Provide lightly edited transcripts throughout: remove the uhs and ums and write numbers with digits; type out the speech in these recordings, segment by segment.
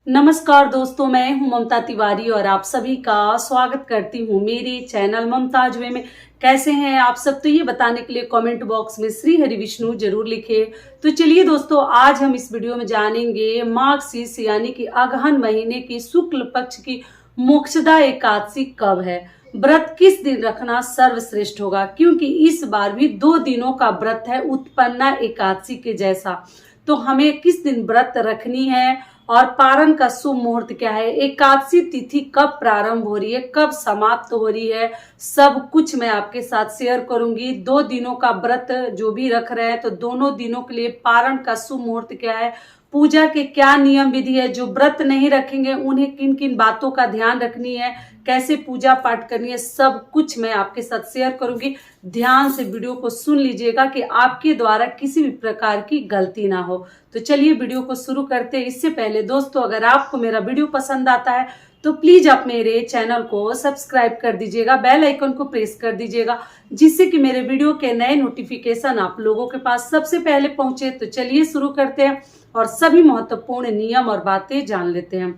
नमस्कार दोस्तों, मैं हूं ममता तिवारी और आप सभी का स्वागत करती हूं मेरे चैनल ममताज वे में। कैसे हैं आप सब? तो ये बताने के लिए कमेंट बॉक्स में श्री हरि विष्णु जरूर लिखे। तो चलिए दोस्तों, आज हम इस वीडियो में जानेंगे माघ यानी कि अगहन महीने की शुक्ल पक्ष की मोक्षदा एकादशी कब है, व्रत किस दिन रखना सर्वश्रेष्ठ होगा, क्योंकि इस बार भी 2 दिनों का व्रत है उत्पन्ना एकादशी के जैसा। तो हमें किस दिन व्रत रखनी है और पारण का शुभ मुहूर्त क्या है, एकादशी तिथि कब प्रारंभ हो रही है, कब समाप्त हो रही है, सब कुछ मैं आपके साथ शेयर करूंगी। 2 दिनों का व्रत जो भी रख रहे हैं तो दोनों दिनों के लिए पारण का शुभ मुहूर्त क्या है, पूजा के क्या नियम विधि है, जो व्रत नहीं रखेंगे उन्हें किन किन बातों का ध्यान रखनी है, कैसे पूजा पाठ करनी है, सब कुछ मैं आपके साथ शेयर करूंगी। ध्यान से वीडियो को सुन लीजिएगा कि आपके द्वारा किसी भी प्रकार की गलती ना हो। तो चलिए वीडियो को शुरू करते हैं। इससे पहले दोस्तों, अगर आपको मेरा वीडियो पसंद आता है तो प्लीज आप मेरे चैनल को सब्सक्राइब कर दीजिएगा, बेल आइकन को प्रेस कर दीजिएगा, जिससे कि मेरे वीडियो के नए नोटिफिकेशन आप लोगों के पास सबसे पहले पहुंचे। तो चलिए शुरू करते हैं और सभी महत्वपूर्ण नियम और बातें जान लेते हैं।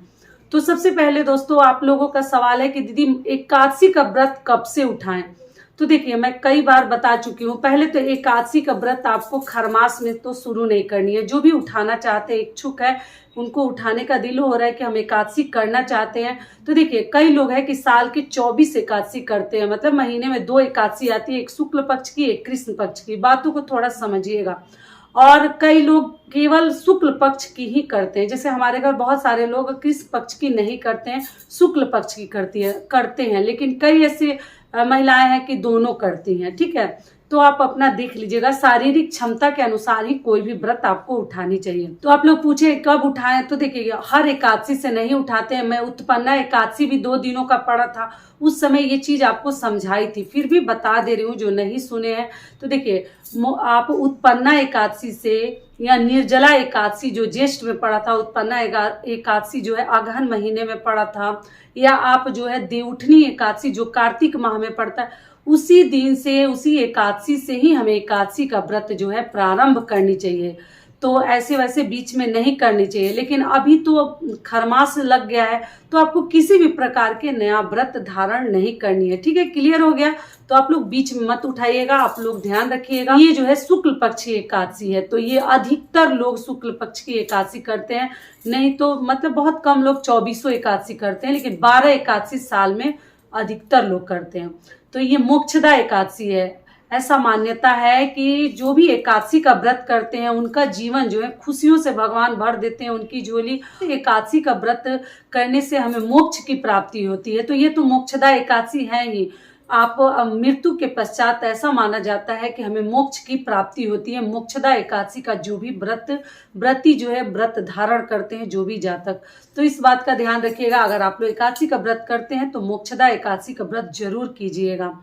तो सबसे पहले दोस्तों, आप लोगों का सवाल है कि दीदी एकादशी का व्रत कब से उठाएं। तो देखिए, मैं कई बार बता चुकी हूँ। पहले तो एकादशी का व्रत आपको खरमास में तो शुरू नहीं करनी है। जो भी उठाना चाहते हैं, इच्छुक है, उनको उठाने का दिल हो रहा है कि हम एकादशी करना चाहते हैं, तो देखिए कई लोग हैं कि साल की 24 एकादशी करते हैं, मतलब महीने में 2 एकादशी आती है, एक शुक्ल पक्ष की, एक कृष्ण पक्ष की। बातों को थोड़ा समझिएगा। और कई लोग केवल शुक्ल पक्ष की ही करते हैं, जैसे हमारे घर बहुत सारे लोग कृष्ण पक्ष की नहीं करते हैं, शुक्ल पक्ष की करते हैं। लेकिन कई ऐसे महिलाएं हैं कि दोनों करती हैं। ठीक है, तो आप अपना देख लीजिएगा, शारीरिक क्षमता के अनुसार ही कोई भी व्रत आपको उठानी चाहिए। तो आप लोग पूछे कब उठाएं, तो देखिए हर एकादशी से नहीं उठाते हैं। मैं उत्पन्ना एकादशी भी 2 दिनों का पड़ा था, उस समय ये चीज आपको समझाई थी, फिर भी बता दे रही हूँ जो नहीं सुने हैं। तो देखिए, आप उत्पन्ना एकादशी से या निर्जला एकादशी जो ज्येष्ठ में पड़ा था, उत्पन्ना एकादशी जो है अगहन महीने में पड़ा था, या आप जो है देवउठनी एकादशी जो कार्तिक माह में पड़ता है, उसी दिन से, उसी एकादशी से ही हमें एकादशी का व्रत जो है प्रारंभ करनी चाहिए। तो ऐसे वैसे बीच में नहीं करनी चाहिए। लेकिन अभी तो खरमास लग गया है, तो आपको किसी भी प्रकार के नया व्रत धारण नहीं करनी है। ठीक है, क्लियर हो गया? तो आप लोग बीच में मत उठाइएगा, आप लोग ध्यान रखिएगा। ये जो है शुक्ल पक्ष की एकादशी है, तो ये अधिकतर लोग शुक्ल पक्ष की एकादशी करते हैं, नहीं तो मतलब बहुत कम लोग 24 एकादशी करते हैं, लेकिन 12 एकादशी साल में अधिकतर लोग करते हैं। तो ये मोक्षदा एकादशी है। ऐसा मान्यता है कि जो भी एकादशी का व्रत करते हैं उनका जीवन जो है खुशियों से भगवान भर देते हैं, उनकी झोली। एकादशी का व्रत करने से हमें मोक्ष की प्राप्ति होती है। तो ये तो मोक्षदा एकादशी है ही। आप मृत्यु के पश्चात ऐसा माना जाता है कि हमें मोक्ष की प्राप्ति होती है। मोक्षदा एकादशी का जो भी व्रती जो है व्रत धारण करते हैं, जो भी जातक, तो इस बात का ध्यान रखिएगा। अगर आप लोग एकादशी का व्रत करते हैं तो मोक्षदा एकादशी का व्रत जरूर कीजिएगा।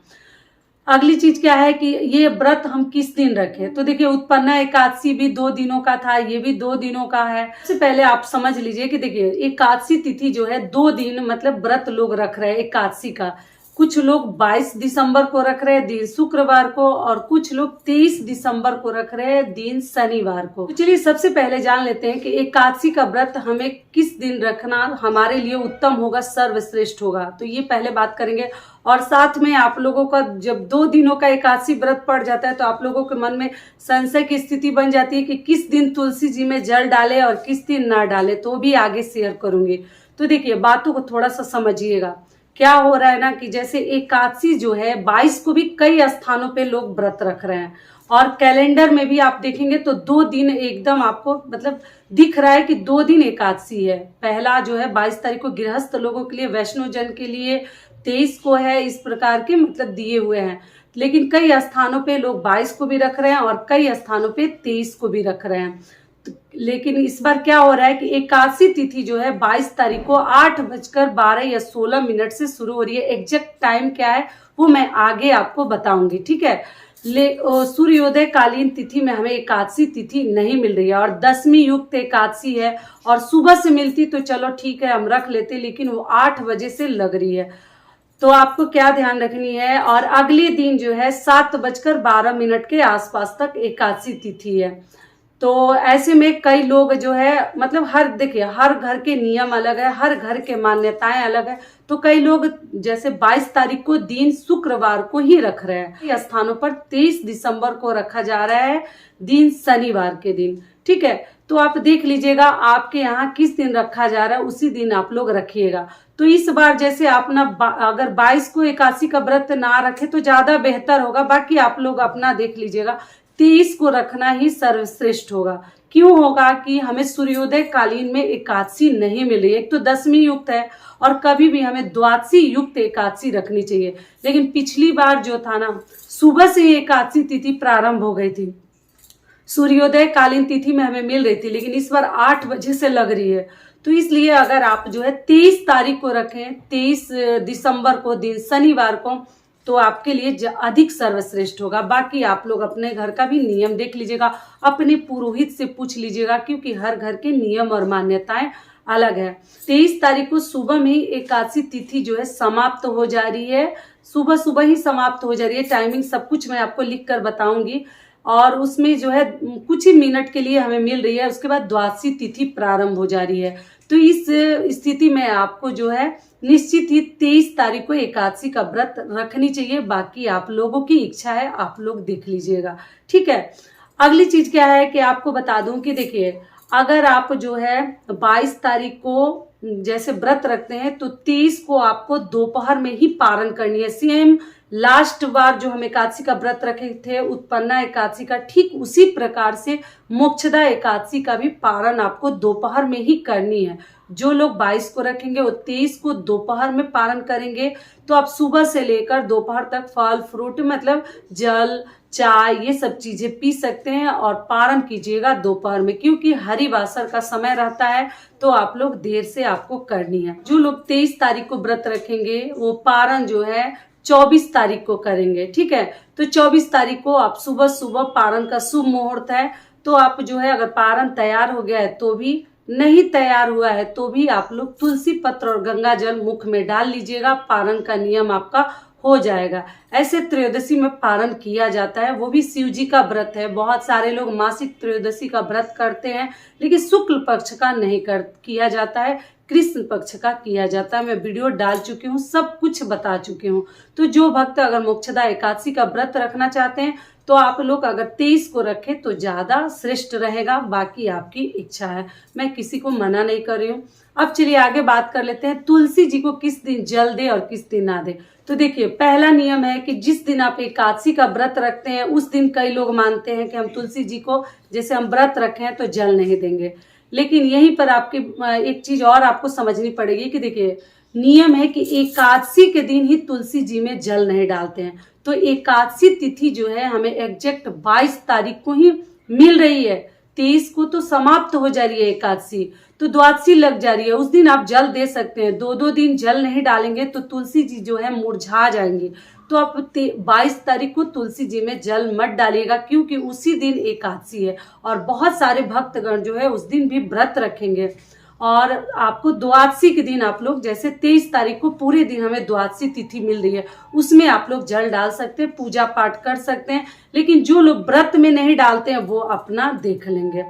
अगली चीज क्या है कि ये व्रत हम किस दिन रखें। तो देखिए, उत्पन्ना एकादशी भी 2 दिनों का था, ये भी 2 दिनों का है। सबसे पहले आप समझ लीजिए कि देखिए एकादशी तिथि जो है 2 दिन मतलब व्रत लोग रख रहे हैं एकादशी का। कुछ लोग 22 दिसंबर को रख रहे हैं दिन शुक्रवार को, और कुछ लोग 23 दिसंबर को रख रहे हैं दिन शनिवार को। तो चलिए सबसे पहले जान लेते हैं कि एकादशी का व्रत हमें किस दिन रखना हमारे लिए उत्तम होगा, सर्वश्रेष्ठ होगा। तो ये पहले बात करेंगे। और साथ में आप लोगों का जब 2 दिनों का एकादशी व्रत पड़ जाता है तो आप लोगों के मन में संशय की स्थिति बन जाती है कि किस दिन तुलसी जी में जल डाले और किस दिन ना डाले, तो भी आगे शेयर करूंगी। तो देखिए, बातों को थोड़ा सा समझिएगा। क्या हो रहा है ना कि जैसे एकादशी जो है 22 को भी कई स्थानों पे लोग व्रत रख रहे हैं, और कैलेंडर में भी आप देखेंगे तो 2 दिन एकदम आपको मतलब दिख रहा है कि 2 दिन एकादशी है। पहला जो है 22 तारीख को गृहस्थ लोगों के लिए, वैष्णव जन के लिए 23 को है, इस प्रकार के मतलब दिए हुए हैं। लेकिन कई स्थानों पे लोग 22 को भी रख रहे हैं और कई स्थानों पे 23 को भी रख रहे हैं। लेकिन इस बार क्या हो रहा है कि एकादशी तिथि जो है 22 तारीख को 8:12 या 16 मिनट से शुरू हो रही है। एग्जैक्ट टाइम क्या है वो मैं आगे आपको बताऊंगी। ठीक है, सूर्योदय कालीन तिथि में हमें एकादशी तिथि नहीं मिल रही है, और 10वीं युक्त एकादशी है, और सुबह से मिलती तो चलो ठीक है हम रख लेते, लेकिन वो 8 बजे से लग रही है। तो आपको क्या ध्यान रखनी है। और अगले दिन जो है 7:12 के आसपास तक एकादशी तिथि है। तो ऐसे में कई लोग जो है मतलब देखिए हर घर के नियम अलग है, हर घर के मान्यताएं अलग है। तो कई लोग जैसे 22 तारीख को दिन शुक्रवार को ही रख रहे हैं, कई स्थानों पर 23 दिसंबर को रखा जा रहा है दिन शनिवार के दिन। ठीक है, तो आप देख लीजिएगा आपके यहाँ किस दिन रखा जा रहा है, उसी दिन आप लोग रखिएगा। तो इस बार जैसे आप ना अगर 22 को एकादशी का व्रत ना रखे तो ज्यादा बेहतर होगा, बाकी आप लोग अपना देख लीजिएगा। 23 को रखना ही सर्वश्रेष्ठ होगा। क्यों होगा कि हमें सूर्योदय कालीन में एकादशी नहीं मिल रही है, एक तो दशमी युक्त है और कभी भी हमें द्वादशी युक्त एकादशी रखनी चाहिए। लेकिन पिछली बार जो था ना सुबह से ही एकादशी तिथि प्रारंभ हो गई थी, सूर्योदय कालीन तिथि में हमें मिल रही थी, लेकिन इस बार 8 बजे से लग रही है। तो इसलिए अगर आप जो है 23 तारीख को रखें, 23 दिसंबर को दिन शनिवार को, तो आपके लिए अधिक सर्वश्रेष्ठ होगा। बाकी आप लोग अपने घर का भी नियम देख लीजिएगा, अपने पुरोहित से पूछ लीजिएगा, क्योंकि हर घर के नियम और मान्यताएं अलग है। 23 तारीख को सुबह में ही एकादशी तिथि जो है समाप्त हो जा रही है, सुबह सुबह ही समाप्त हो जा रही है। टाइमिंग सब कुछ मैं आपको लिख कर बताऊंगी, और उसमें जो है कुछ ही मिनट के लिए हमें मिल रही है, उसके बाद द्वादशी तिथि प्रारंभ हो जा रही है। तो इस स्थिति में आपको जो है निश्चित ही 23 तारीख को एकादशी का व्रत रखनी चाहिए। बाकी आप लोगों की इच्छा है, आप लोग देख लीजिएगा। ठीक है, अगली चीज क्या है कि आपको बता दूं कि देखिए अगर आप जो है 22 तारीख को जैसे व्रत रखते हैं तो 23 को आपको दोपहर में ही पारण करनी है। सेम लास्ट बार जो हम एकादशी का व्रत रखे थे उत्पन्ना एकादशी का, ठीक उसी प्रकार से मोक्षदा एकादशी का भी पारण आपको दोपहर में ही करनी है। जो लोग 22 को रखेंगे वो 23 को दोपहर में पारण करेंगे। तो आप सुबह से लेकर दोपहर तक फल फ्रूट मतलब जल चाय ये सब चीजें पी सकते हैं और पारण कीजिएगा दोपहर में, क्योंकि हरिवासर का समय रहता है तो आप लोग देर से आपको करनी है। जो लोग 23 तारीख को व्रत रखेंगे वो पारण जो है 24 तारीख को करेंगे। ठीक है, तो 24 तारीख को आप सुबह सुबह पारण का शुभ मुहूर्त है, तो आप जो है अगर पारण तैयार हो गया है तो भी, नहीं तैयार हुआ है तो भी आप लोग तुलसी पत्र और गंगा जल मुख में डाल लीजिएगा, पारण का नियम आपका हो जाएगा। ऐसे त्रयोदशी में पारण किया जाता है, वो भी शिव जी का व्रत है। बहुत सारे लोग मासिक त्रयोदशी का व्रत करते हैं, लेकिन शुक्ल पक्ष का नहीं किया जाता है, कृष्ण पक्ष का किया जाता है। मैं वीडियो डाल चुकी हूँ, सब कुछ बता चुकी हूँ। तो जो भक्त अगर मोक्षदा एकादशी का व्रत रखना चाहते हैं तो आप लोग अगर 23 को रखें तो ज्यादा श्रेष्ठ रहेगा। बाकी आपकी इच्छा है, मैं किसी को मना नहीं कर रही हूँ। अब चलिए आगे बात कर लेते हैं तुलसी जी को किस दिन जल दे और किस दिन ना दे। तो देखिए पहला नियम है कि जिस दिन आप एकादशी का व्रत रखते हैं उस दिन कई लोग मानते हैं कि हम तुलसी जी को जैसे हम व्रत रखे हैं तो जल नहीं देंगे। लेकिन यहीं पर आपकी एक चीज और आपको समझनी पड़ेगी कि देखिए नियम है कि एकादशी के दिन ही तुलसी जी में जल नहीं डालते हैं। तो एकादशी तिथि जो है हमें एग्जैक्ट 22 तारीख को ही मिल रही है, 23 को तो समाप्त हो जा रही है एकादशी, तो द्वादशी लग जा रही है, उस दिन आप जल दे सकते हैं। 2-2 दिन जल नहीं डालेंगे तो तुलसी जी जो है मुरझा जाएंगी। तो आप 22 तारीख को तुलसी जी में जल मत डालिएगा, क्योंकि उसी दिन एकादशी है और बहुत सारे भक्तगण जो है उस दिन भी व्रत रखेंगे। और आपको द्वादशी के दिन आप लोग जैसे 23 तारीख को पूरे दिन हमें द्वादशी तिथि मिल रही है, उसमें आप लोग जल डाल सकते हैं, पूजा पाठ कर सकते हैं। लेकिन जो लोग व्रत में नहीं डालते हैं वो अपना देख लेंगे।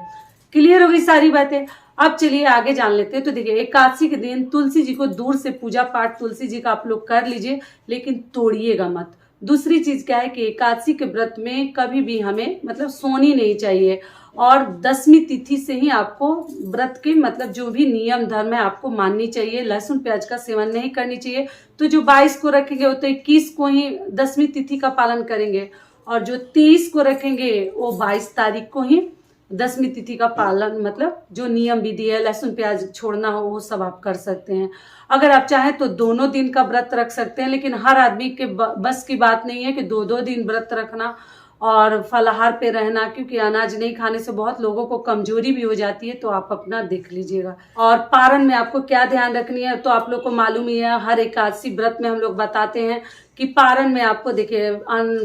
क्लियर हो गई सारी बातें। अब चलिए आगे जान लेते हैं। तो देखिए एकादशी के दिन तुलसी जी को दूर से पूजा पाठ तुलसी जी का आप लोग कर लीजिए, लेकिन तोड़िएगा मत। दूसरी चीज क्या है कि एकादशी के व्रत में कभी भी हमें मतलब सोनी नहीं चाहिए, और 10वीं तिथि से ही आपको व्रत के मतलब जो भी नियम धर्म है आपको माननी चाहिए। लहसुन प्याज का सेवन नहीं करनी चाहिए। तो जो 22 को रखेंगे वो तो 21 को ही 10वीं तिथि का पालन करेंगे, और जो 23 को रखेंगे वो 22 तारीख को ही 10वीं तिथि का पालन मतलब जो नियम विधि है लहसुन प्याज छोड़ना हो वो सब आप कर सकते हैं। अगर आप चाहें तो दोनों दिन का व्रत रख सकते हैं, लेकिन हर आदमी के बस की बात नहीं है कि 2-2 दिन व्रत रखना और फलाहार पे रहना, क्योंकि अनाज नहीं खाने से बहुत लोगों को कमजोरी भी हो जाती है। तो आप अपना देख लीजिएगा। और पारण में आपको क्या ध्यान रखनी है तो आप लोग को मालूम ही है, हर एकादशी व्रत में हम लोग बताते हैं कि पारण में आपको देखिए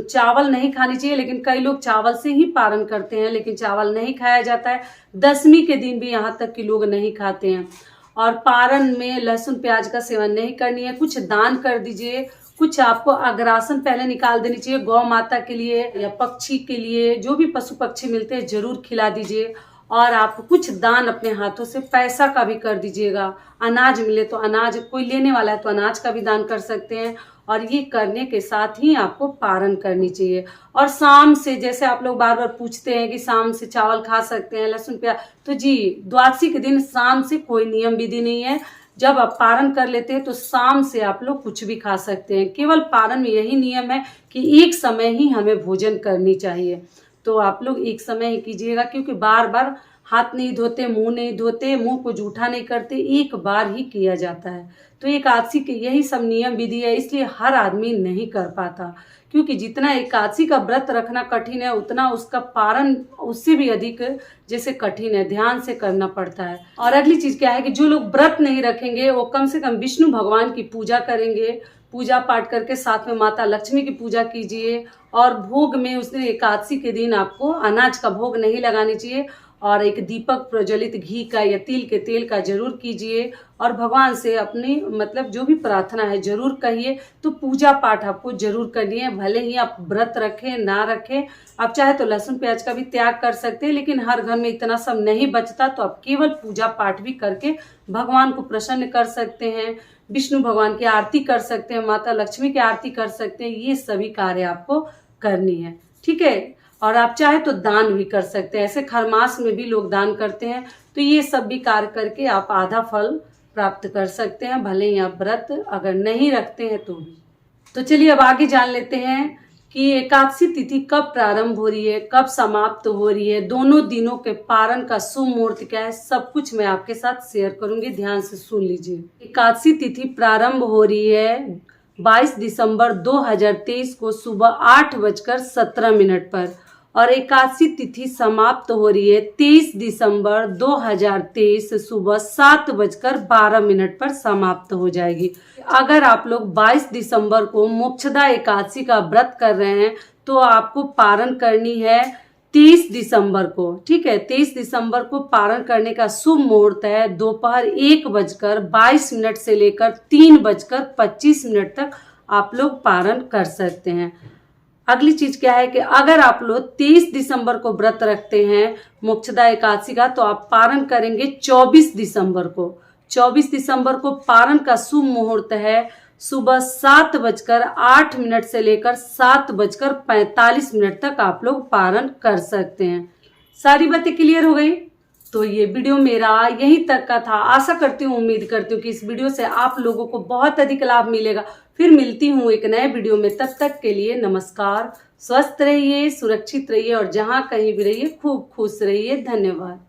चावल नहीं खानी चाहिए, लेकिन कई लोग चावल से ही पारण करते हैं, लेकिन चावल नहीं खाया जाता है। 10वीं के दिन भी यहाँ तक कि लोग नहीं खाते हैं। और पारण में लहसुन प्याज का सेवन नहीं करनी है। कुछ दान कर दीजिए, कुछ आपको अग्रासन पहले निकाल देनी चाहिए। गौ माता के लिए या पक्षी के लिए, जो भी पशु पक्षी मिलते हैं जरूर खिला दीजिए। और आप कुछ दान अपने हाथों से, पैसा का भी कर दीजिएगा। अनाज मिले तो अनाज, कोई लेने वाला है तो अनाज का भी दान कर सकते हैं। और ये करने के साथ ही आपको पारण करनी चाहिए। और शाम से, जैसे आप लोग बार बार पूछते हैं कि शाम से चावल खा सकते हैं, लहसुन प्याज, तो जी द्वादशी के दिन शाम से कोई नियम विधि नहीं है। जब आप पारण कर लेते हैं तो शाम से आप लोग कुछ भी खा सकते हैं। केवल पारण में यही नियम है कि एक समय ही हमें भोजन करनी चाहिए। तो आप लोग एक समय ही कीजिएगा, क्योंकि बार बार हाथ नहीं धोते, मुंह नहीं धोते, मुंह को जूठा नहीं करते, एक बार ही किया जाता है। तो एकादशी के यही सब नियम विधि है, इसलिए हर आदमी नहीं कर पाता। क्योंकि जितना एकादशी का व्रत रखना कठिन है, उतना उसका पारण उससे भी अधिक जैसे कठिन है, ध्यान से करना पड़ता है। और अगली चीज क्या है कि जो लोग व्रत नहीं रखेंगे वो कम से कम विष्णु भगवान की पूजा करेंगे। पूजा पाठ करके साथ में माता लक्ष्मी की पूजा कीजिए। और भोग में उस दिन एकादशी के दिन आपको अनाज का भोग नहीं लगानी चाहिए। और एक दीपक प्रज्वलित घी का या तिल के तेल का जरूर कीजिए। और भगवान से अपनी मतलब जो भी प्रार्थना है जरूर कहिए। तो पूजा पाठ आपको जरूर करनी है, भले ही आप व्रत रखें ना रखें। आप चाहे तो लहसुन प्याज का भी त्याग कर सकते हैं, लेकिन हर घर में इतना सब नहीं बचता, तो आप केवल पूजा पाठ भी करके भगवान को प्रसन्न कर सकते हैं। विष्णु भगवान की आरती कर सकते हैं, माता लक्ष्मी की आरती कर सकते हैं। ये सभी कार्य आपको करनी है, ठीक है। और आप चाहे तो दान भी कर सकते हैं, ऐसे खरमास में भी लोग दान करते हैं। तो ये सब भी कार्य करके आप आधा फल प्राप्त कर सकते हैं, भले ही आप व्रत अगर नहीं रखते हैं तो भी। तो चलिए अब आगे जान लेते हैं कि एकादशी तिथि कब प्रारंभ हो रही है, कब समाप्त हो रही है, दोनों दिनों के पारण का शुभ मुहूर्त क्या है, सब कुछ मैं आपके साथ शेयर करूंगी, ध्यान से सुन लीजिए। एकादशी तिथि प्रारंभ हो रही है 22 दिसंबर 2023 को सुबह 8:17 पर, और एकादशी तिथि समाप्त हो रही है 23 दिसंबर 2023 सुबह 7:12 पर समाप्त हो जाएगी। अगर आप लोग 22 दिसंबर को मोक्षदा एकादशी का व्रत कर रहे हैं तो आपको पारण करनी है 30 दिसंबर को, ठीक है। 23 दिसंबर को पारण करने का शुभ मुहूर्त है दोपहर 1:22 से लेकर 3:25 तक आप लोग पारण कर सकते हैं। अगली चीज क्या है कि अगर आप लोग 23 दिसंबर को व्रत रखते हैं मोक्षदा एकादशी का, तो आप पारण करेंगे 24 दिसंबर को। 24 दिसंबर को पारण का शुभ मुहूर्त है सुबह 7:08 से लेकर 7:45 तक आप लोग पारण कर सकते हैं। सारी बातें क्लियर हो गई? तो ये वीडियो मेरा यहीं तक का था। आशा करती हूँ, उम्मीद करती हूँ कि इस वीडियो से आप लोगों को बहुत अधिक लाभ मिलेगा। फिर मिलती हूँ एक नए वीडियो में, तब तक के लिए नमस्कार। स्वस्थ रहिए, सुरक्षित रहिए और जहाँ कहीं भी रहिए खूब खुश रहिए। धन्यवाद।